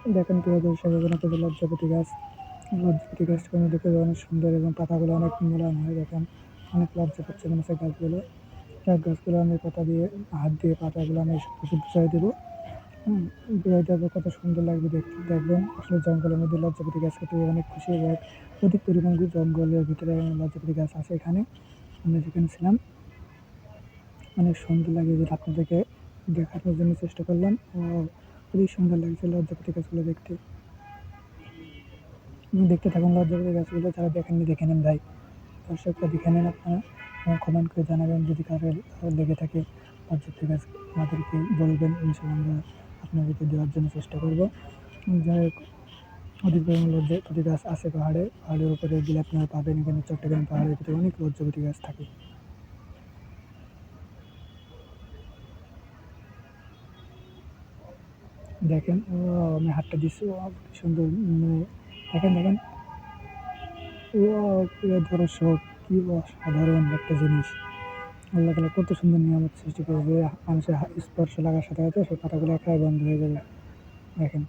দেখেন প্রিয় দর্শক, এখানে কিন্তু লজ্জাপতি গাছ। লজ্জাপতি গাছটা দেখতে অনেক সুন্দর এবং পাতাগুলো অনেক মোলায়েম হয়। দেখেন অনেক লজ্জা পাচ্ছে মনে হচ্ছে গাছগুলো। গাছগুলো আমি পাতা দিয়ে হাত দিয়ে পাতাগুলো আমি বুঝাই দেবো। বুঝাই দেবো, কত সুন্দর লাগবে দেখতে। দেখবেন আসলে জঙ্গলের মধ্যে লজ্জাপতি গাছ কেটে অনেক খুশি এবং অধিক পরিমাণ জঙ্গলের ভিতরে লজ্জাপতি গাছ আছে এখানে। আমরা যেখানে ছিলাম অনেক সুন্দর লাগে, যেটা আপনাদেরকে দেখানোর জন্য চেষ্টা করলাম। খুবই সুন্দর লাগছে লজ্জাপতি গাছগুলো দেখতে। দেখতে থাকুন লজ্জাপতি গাছগুলো, যারা দেখেননি দেখে নেন ভাই। দর্শকরা দেখে নেন আপনারা, কমেন্ট করে জানাবেন যদি কারো লেগে থাকে লজ্জাপতি গাছ, আমাদেরকে বলবেন, ইনশাল্লাহ আমরা আপনাদেরকে দেওয়ার জন্য চেষ্টা করবো। যাই হোক, অধিক পরিমাণ লজ্জাপতি গাছ আছে পাহাড়ের উপরে গেলে আপনারা পাবেন। এখানে চট্টগ্রাম পাহাড়ের ভিতরে অনেক লজ্জাপতি গাছ থাকে। দেখেন আমি হাতটা দিচ্ছি, কি সুন্দর। দেখেন দেখেন, প্রিয় দর্শক, কি অসাধারণ একটা জিনিস। আল্লাহ তাআলা কত সুন্দর নিয়ামত সৃষ্টি করেছে, মানুষের স্পর্শ লাগার সাথে সাথে সেই পাতাগুলো একাই বন্ধ হয়ে যাবে। দেখেন।